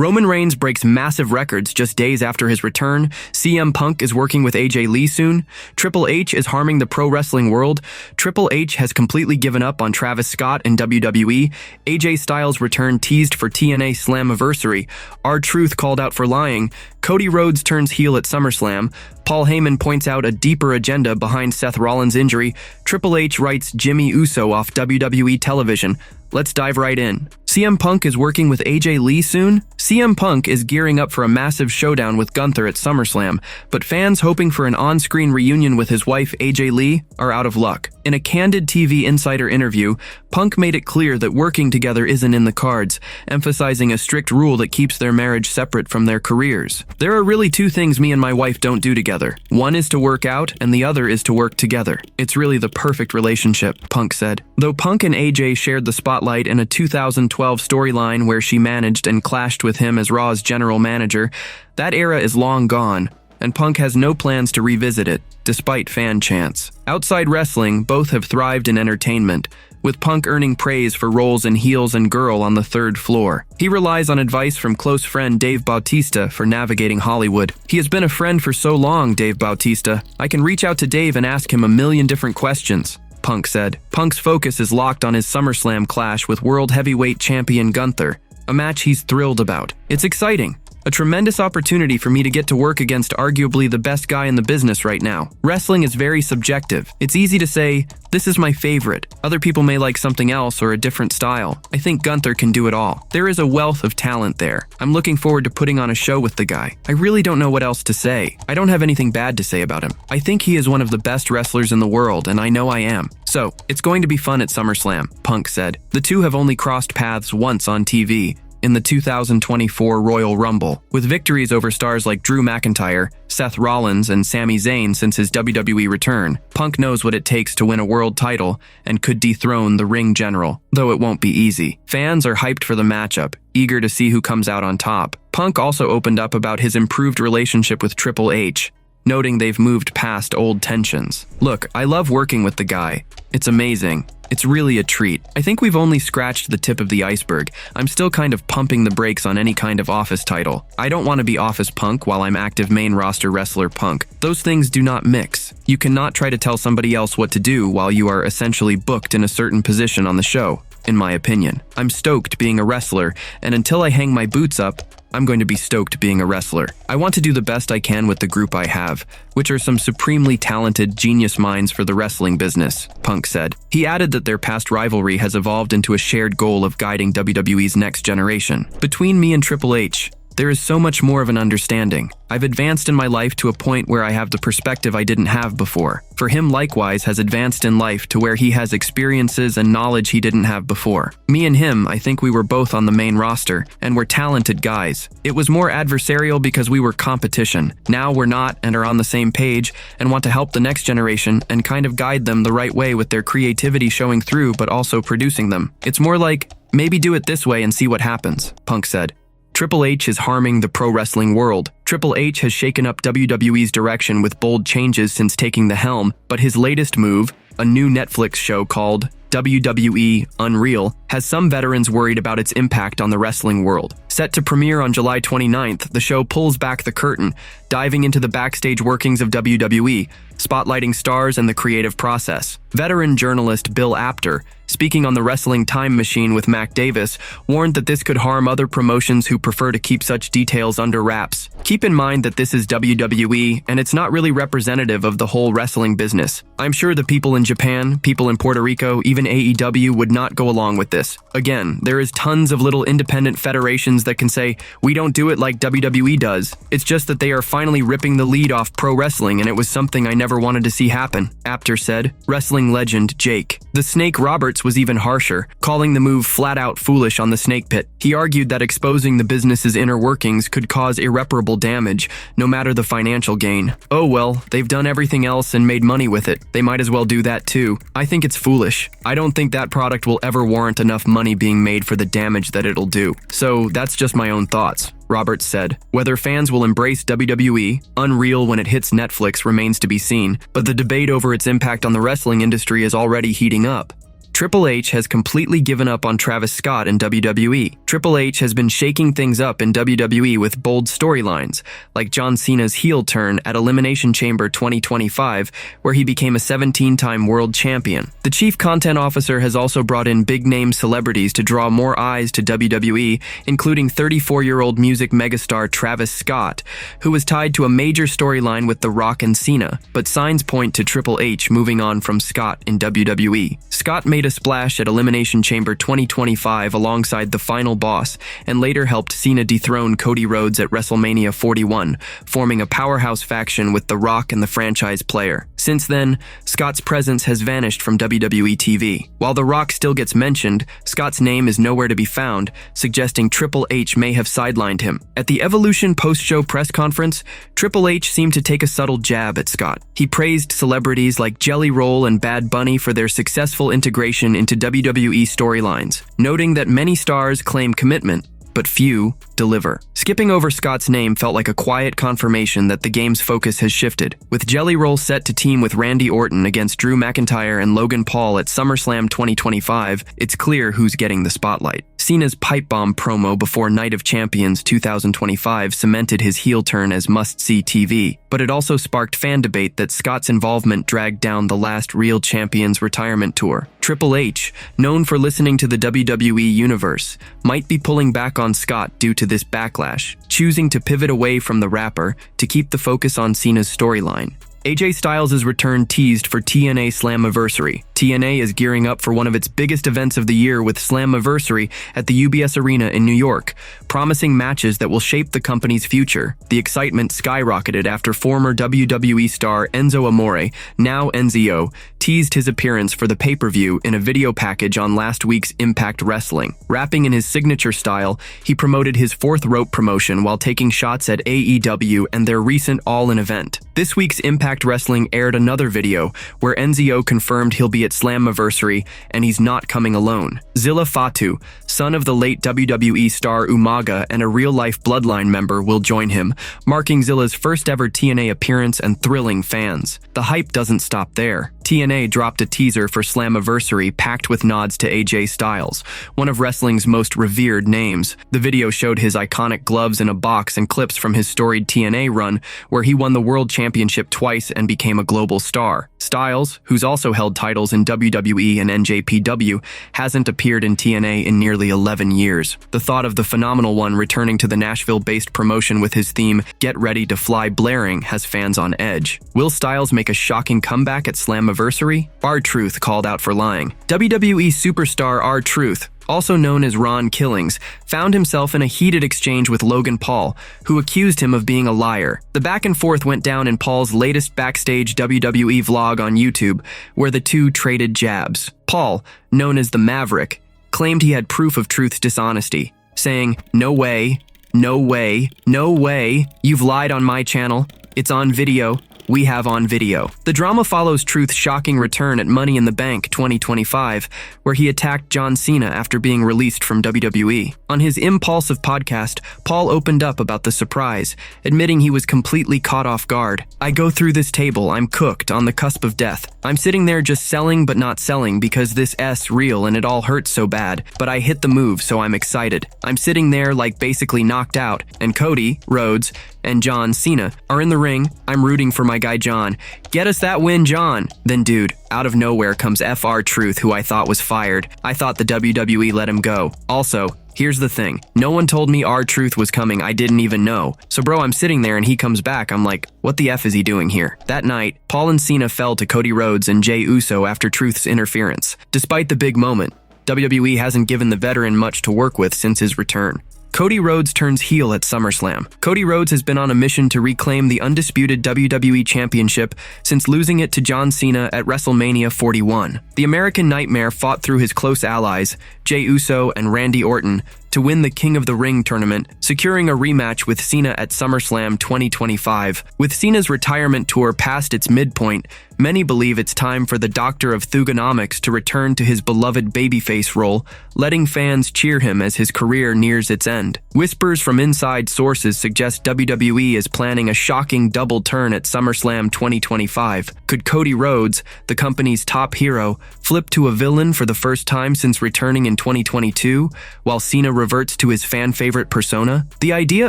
Roman Reigns breaks massive records just days after his return. CM Punk is working with AJ Lee soon. Triple H is harming the pro wrestling world. Triple H has completely given up on Travis Scott in WWE. AJ Styles returned teased for TNA Slammiversary. RTruth called out for lying. Cody Rhodes turns heel at Summerslam. Paul Heyman points out a deeper agenda behind Seth Rollins' injury. Triple H writes Jimmy Uso off WWE television. Let's dive right in. CM Punk is working with AJ Lee soon? CM Punk is gearing up for a massive showdown with Gunther at SummerSlam, but fans hoping for an on-screen reunion with his wife AJ Lee are out of luck. In a candid TV Insider interview, Punk made it clear that working together isn't in the cards, emphasizing a strict rule that keeps their marriage separate from their careers. There are really two things me and my wife don't do together. One is to work out, and the other is to work together. It's really the perfect relationship, Punk said. Though Punk and AJ shared the spotlight in a 2012 storyline where she managed and clashed with him as Raw's general manager, that era is long gone, and Punk has no plans to revisit it, despite fan chants. Outside wrestling, both have thrived in entertainment, with Punk earning praise for roles in Heels and Girl on the Third Floor. He relies on advice from close friend Dave Bautista for navigating Hollywood. He has been a friend for so long, Dave Bautista. I can reach out to Dave and ask him a million different questions, Punk said. Punk's focus is locked on his SummerSlam clash with World Heavyweight Champion Gunther, a match he's thrilled about. It's exciting. A tremendous opportunity for me to get to work against arguably the best guy in the business right now. Wrestling is very subjective. It's easy to say, this is my favorite. Other people may like something else or a different style. I think Gunther can do it all. There is a wealth of talent there. I'm looking forward to putting on a show with the guy. I really don't know what else to say. I don't have anything bad to say about him. I think he is one of the best wrestlers in the world, and I know I am. So, it's going to be fun at SummerSlam, Punk said. The two have only crossed paths once on TV, in the 2024 Royal Rumble, with victories over stars like Drew McIntyre, Seth Rollins, and Sami Zayn since his WWE return. Punk knows what it takes to win a world title and could dethrone the ring general, though it won't be easy. Fans are hyped for the matchup, eager to see who comes out on top. Punk also opened up about his improved relationship with Triple H, noting they've moved past old tensions. Look, I love working with the guy. It's amazing. It's really a treat. I think we've only scratched the tip of the iceberg. I'm still kind of pumping the brakes on any kind of office title. I don't want to be office Punk while I'm active main roster wrestler Punk. Those things do not mix. You cannot try to tell somebody else what to do while you are essentially booked in a certain position on the show, in my opinion. I'm stoked being a wrestler, and until I hang my boots up, I'm going to be stoked being a wrestler. I want to do the best I can with the group I have, which are some supremely talented genius minds for the wrestling business, Punk said. He added that their past rivalry has evolved into a shared goal of guiding WWE's next generation. Between me and Triple H, there is so much more of an understanding. I've advanced in my life to a point where I have the perspective I didn't have before. For him, likewise, has advanced in life to where he has experiences and knowledge he didn't have before. Me and him, I think we were both on the main roster, and we're talented guys. It was more adversarial because we were competition. Now we're not and are on the same page and want to help the next generation and kind of guide them the right way with their creativity showing through but also producing them. It's more like, maybe do it this way and see what happens, Punk said. Triple H is harming the pro wrestling world. Triple H has shaken up WWE's direction with bold changes since taking the helm, but his latest move, a new Netflix show called WWE Unreal, has some veterans worried about its impact on the wrestling world. Set to premiere on July 29th, the show pulls back the curtain, diving into the backstage workings of WWE, spotlighting stars and the creative process. Veteran journalist Bill Apter, speaking on the Wrestling Time Machine with Mac Davis, warned that this could harm other promotions who prefer to keep such details under wraps. Keep in mind that this is WWE, and it's not really representative of the whole wrestling business. I'm sure the people in Japan, people in Puerto Rico, even AEW would not go along with this. Again, there is tons of little independent federations that can say, we don't do it like WWE does. It's just that they are finally ripping the lead off pro wrestling, and it was something I never wanted to see happen, Apter said. Wrestling legend Jake the Snake Roberts was even harsher, calling the move flat-out foolish on the Snake Pit. He argued that exposing the business's inner workings could cause irreparable damage, no matter the financial gain. Oh well, they've done everything else and made money with it. They might as well do that too. I think it's foolish. I don't think that product will ever warrant enough money being made for the damage that it'll do. So that's just my own thoughts, Roberts said. Whether fans will embrace WWE Unreal when it hits Netflix remains to be seen, but the debate over its impact on the wrestling industry is already heating up. Triple H has completely given up on Travis Scott in WWE. Triple H has been shaking things up in WWE with bold storylines, like John Cena's heel turn at Elimination Chamber 2025, where he became a 17-time world champion. The chief content officer has also brought in big-name celebrities to draw more eyes to WWE, including 34-year-old music megastar Travis Scott, who was tied to a major storyline with The Rock and Cena, but signs point to Triple H moving on from Scott in WWE. Scott made a splash at Elimination Chamber 2025 alongside the Final Boss, and later helped Cena dethrone Cody Rhodes at WrestleMania 41, forming a powerhouse faction with The Rock and the franchise player. Since then, Scott's presence has vanished from WWE TV. While The Rock still gets mentioned, Scott's name is nowhere to be found, suggesting Triple H may have sidelined him. At the Evolution post-show press conference, Triple H seemed to take a subtle jab at Scott. He praised celebrities like Jelly Roll and Bad Bunny for their successful integration into WWE storylines, noting that many stars claim commitment, but few deliver. Skipping over Scott's name felt like a quiet confirmation that the game's focus has shifted. With Jelly Roll set to team with Randy Orton against Drew McIntyre and Logan Paul at SummerSlam 2025, it's clear who's getting the spotlight. Cena's pipe bomb promo before Night of Champions 2025 cemented his heel turn as must-see TV, but it also sparked fan debate that Scott's involvement dragged down the last real champion's retirement tour. Triple H, known for listening to the WWE Universe, might be pulling back on Scott due to this backlash, choosing to pivot away from the rapper to keep the focus on Cena's storyline. AJ Styles' return teased for TNA Slammiversary. TNA is gearing up for one of its biggest events of the year with Slammiversary at the UBS Arena in New York, promising matches that will shape the company's future. The excitement skyrocketed after former WWE star Enzo Amore, now Enzo, teased his appearance for the pay-per-view in a video package on last week's Impact Wrestling. Rapping in his signature style, he promoted his fourth rope promotion while taking shots at AEW and their recent All-In event. This week's Impact Wrestling aired another video where Enzo confirmed he'll be at Slammiversary and he's not coming alone. Zilla Fatu, son of the late WWE star Umaga and a real-life Bloodline member, will join him, marking Zilla's first ever TNA appearance and thrilling fans. The hype doesn't stop there. TNA dropped a teaser for Slammiversary packed with nods to AJ Styles, one of wrestling's most revered names. The video showed his iconic gloves in a box and clips from his storied TNA run, where he won the World Championship twice and became a global star. Styles, who's also held titles in WWE and NJPW, hasn't appeared in TNA in nearly 11 years. The thought of the phenomenal one returning to the Nashville-based promotion with his theme, "Get Ready to Fly" blaring, has fans on edge. Will Styles make a shocking comeback at Slammiversary? RTruth called out for lying. WWE superstar RTruth, also known as Ron Killings, found himself in a heated exchange with Logan Paul, who accused him of being a liar. The back and forth went down in Paul's latest backstage WWE vlog on YouTube, where the two traded jabs. Paul, known as the Maverick, claimed he had proof of Truth's dishonesty, saying, "No way, no way, no way, you've lied on my channel, it's on video. We have on video." The drama follows Truth's shocking return at Money in the Bank 2025, where he attacked John Cena after being released from WWE. On his Impulsive podcast, Paul opened up about the surprise, admitting he was completely caught off guard. "I go through this table, I'm cooked, on the cusp of death. I'm sitting there just selling but not selling because this S real and it all hurts so bad, but I hit the move so I'm excited. I'm sitting there like basically knocked out, and Cody Rhodes and John Cena are in the ring. I'm rooting for my guy John. Get us that win, John." Then dude, out of nowhere comes RTruth, who I thought was fired. I thought the WWE let him go. Also, here's the thing. No one told me RTruth was coming. I didn't even know. So bro, I'm sitting there and he comes back. I'm like, what the F is he doing here? That night, Paul and Cena fell to Cody Rhodes and Jey Uso after Truth's interference. Despite the big moment, WWE hasn't given the veteran much to work with since his return. Cody Rhodes turns heel at SummerSlam. Cody Rhodes has been on a mission to reclaim the undisputed WWE Championship since losing it to John Cena at WrestleMania 41. The American Nightmare fought through his close allies, Jey Uso and Randy Orton, to win the King of the Ring tournament, securing a rematch with Cena at SummerSlam 2025. With Cena's retirement tour past its midpoint, many believe it's time for the Doctor of Thugonomics to return to his beloved babyface role, letting fans cheer him as his career nears its end. Whispers from inside sources suggest WWE is planning a shocking double turn at SummerSlam 2025. Could Cody Rhodes, the company's top hero, flip to a villain for the first time since returning in 2022, while Cena reverts to his fan-favorite persona? The idea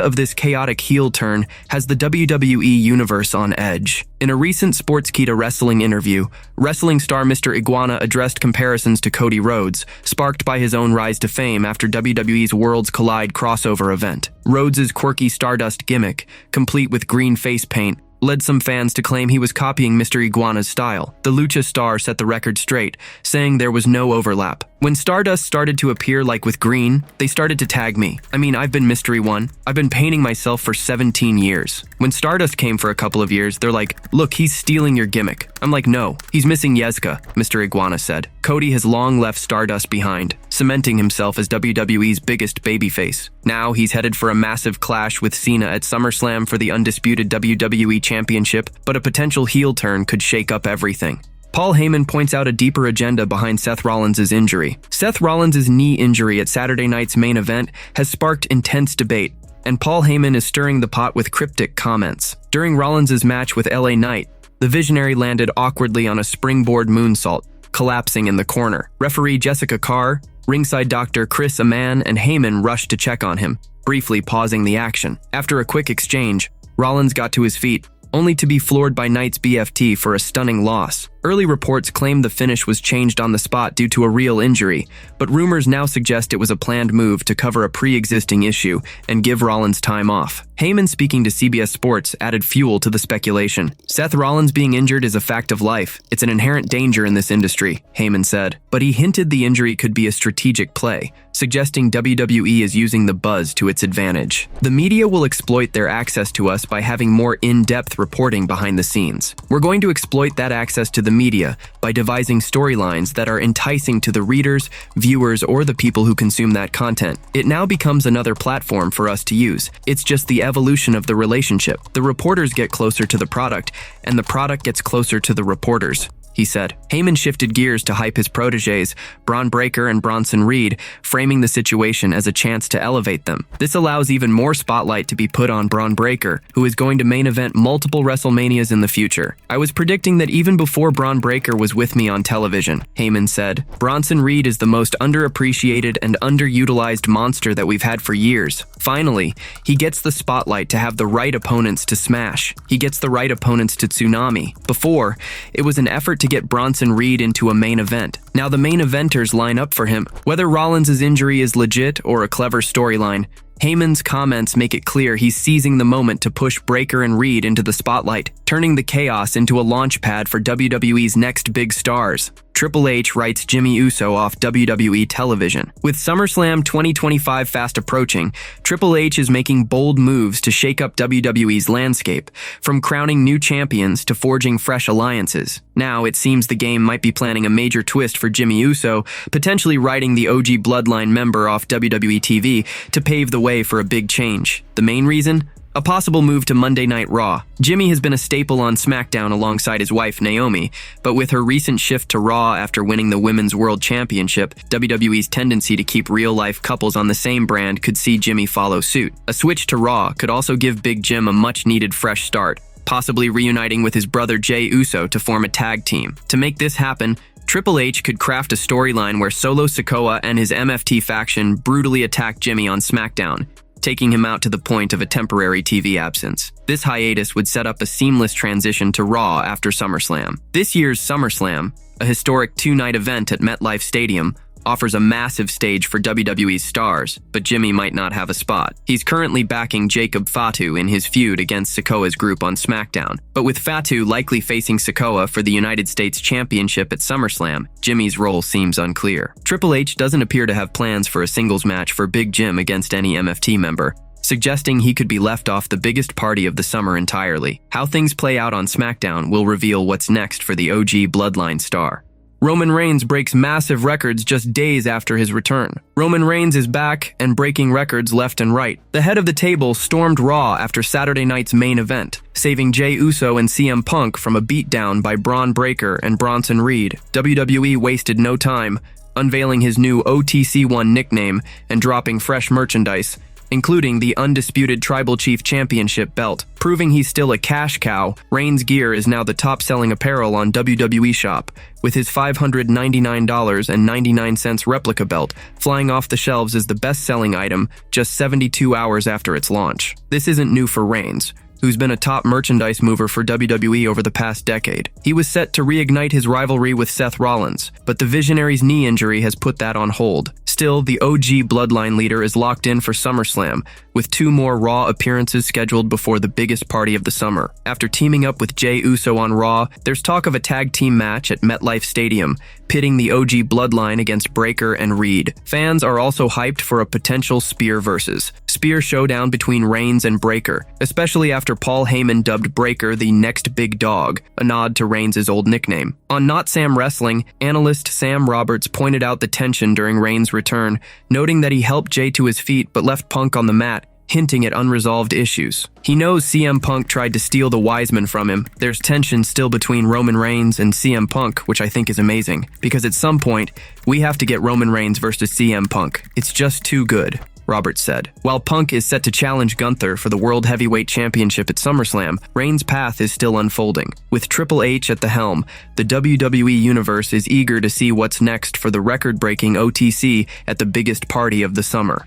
of this chaotic heel turn has the WWE Universe on edge. In a recent Sportskeeda wrestling interview, wrestling star Mr. Iguana addressed comparisons to Cody Rhodes, sparked by his own rise to fame after WWE's Worlds Collide crossover event. Rhodes' quirky Stardust gimmick, complete with green face paint, led some fans to claim he was copying Mr. Iguana's style. The Lucha star set the record straight, saying there was no overlap. When Stardust started to appear like with green, they started to tag me. I mean, I've been Mystery One. I've been painting myself for 17 years. When Stardust came for a couple of years, they're like, look, he's stealing your gimmick. I'm like, no, he's missing Yezka, Mr. Iguana said. Cody has long left Stardust behind, cementing himself as WWE's biggest babyface. Now he's headed for a massive clash with Cena at SummerSlam for the undisputed WWE Championship, but a potential heel turn could shake up everything. Paul Heyman points out a deeper agenda behind Seth Rollins' injury. Seth Rollins' knee injury at Saturday night's main event has sparked intense debate, and Paul Heyman is stirring the pot with cryptic comments. During Rollins' match with LA Knight, the Visionary landed awkwardly on a springboard moonsault, collapsing in the corner. Referee Jessica Carr, ringside doctor Chris Amann, and Heyman rushed to check on him, briefly pausing the action. After a quick exchange, Rollins got to his feet, only to be floored by Knight's BFT for a stunning loss. Early reports claimed the finish was changed on the spot due to a real injury, but rumors now suggest it was a planned move to cover a pre-existing issue and give Rollins time off. Heyman, speaking to CBS Sports, added fuel to the speculation. Seth Rollins being injured is a fact of life. It's an inherent danger in this industry, Heyman said. But he hinted the injury could be a strategic play, suggesting WWE is using the buzz to its advantage. The media will exploit their access to us by having more in-depth reporting behind the scenes. We're going to exploit that access to the media by devising storylines that are enticing to the readers, viewers, or the people who consume that content. It now becomes another platform for us to use. It's just the evolution of the relationship. The reporters get closer to the product, and the product gets closer to the reporters, he said. Heyman shifted gears to hype his proteges, Braun Breaker and Bronson Reed, framing the situation as a chance to elevate them. This allows even more spotlight to be put on Braun Breaker, who is going to main event multiple WrestleManias in the future. I was predicting that even before Braun Breaker was with me on television, Heyman said. Bronson Reed is the most underappreciated and underutilized monster that we've had for years. Finally, he gets the spotlight to have the right opponents to smash. He gets the right opponents to tsunami. Before, it was an effort to get Bronson Reed into a main event. Now the main eventers line up for him. Whether Rollins' injury is legit or a clever storyline, Heyman's comments make it clear he's seizing the moment to push Breaker and Reed into the spotlight, turning the chaos into a launch pad for WWE's next big stars. Triple H writes Jimmy Uso off WWE television. With SummerSlam 2025 fast approaching, Triple H is making bold moves to shake up WWE's landscape, from crowning new champions to forging fresh alliances. Now, it seems the game might be planning a major twist for Jimmy Uso, potentially writing the OG Bloodline member off WWE TV to pave the way for a big change. The main reason? A possible move to Monday Night Raw. Jimmy has been a staple on SmackDown alongside his wife Naomi, but with her recent shift to Raw after winning the Women's World Championship, WWE's tendency to keep real-life couples on the same brand could see Jimmy follow suit. A switch to Raw could also give Big Jim a much-needed fresh start, possibly reuniting with his brother Jey Uso to form a tag team. To make this happen, Triple H could craft a storyline where Solo Sikoa and his MFT faction brutally attack Jimmy on SmackDown, taking him out to the point of a temporary TV absence. This hiatus would set up a seamless transition to Raw after SummerSlam. This year's SummerSlam, a historic two-night event at MetLife Stadium, offers a massive stage for WWE's stars, but Jimmy might not have a spot. He's currently backing Jacob Fatu in his feud against Sikoa's group on SmackDown. But with Fatu likely facing Sikoa for the United States Championship at SummerSlam, Jimmy's role seems unclear. Triple H doesn't appear to have plans for a singles match for Big Jim against any MFT member, suggesting he could be left off the biggest party of the summer entirely. How things play out on SmackDown will reveal what's next for the OG Bloodline star. Roman Reigns breaks massive records just days after his return. Roman Reigns is back and breaking records left and right. The head of the table stormed Raw after Saturday night's main event, saving Jey Uso and CM Punk from a beatdown by Braun Breaker and Bronson Reed. WWE wasted no time, unveiling his new OTC1 nickname and dropping fresh merchandise, including the undisputed Tribal Chief Championship belt. Proving he's still a cash cow, Reigns' gear is now the top-selling apparel on WWE Shop, with his $599.99 replica belt flying off the shelves as the best-selling item just 72 hours after its launch. This isn't new for Reigns, who's been a top merchandise mover for WWE over the past decade. He was set to reignite his rivalry with Seth Rollins, but the Visionary's knee injury has put that on hold. Still, the OG Bloodline leader is locked in for Summerslam, with 2 more Raw appearances scheduled before the biggest party of the summer. After teaming up with Jey Uso on Raw, there's talk of a tag team match at MetLife Stadium, pitting the OG Bloodline against Breaker and Reed. Fans are also hyped for a potential Spear versus Spear showdown between Reigns and Breaker, especially after Paul Heyman dubbed Breaker the next big dog, a nod to Reigns' old nickname. On Not Sam Wrestling, analyst Sam Roberts pointed out the tension during Reigns' return, noting that he helped Jey to his feet but left Punk on the mat, hinting at unresolved issues. He knows CM Punk tried to steal the Wiseman from him. There's tension still between Roman Reigns and CM Punk, which I think is amazing, because at some point, we have to get Roman Reigns versus CM Punk. It's just too good, Roberts said. While Punk is set to challenge Gunther for the World Heavyweight Championship at SummerSlam, Reigns' path is still unfolding. With Triple H at the helm, the WWE Universe is eager to see what's next for the record-breaking OTC at the biggest party of the summer.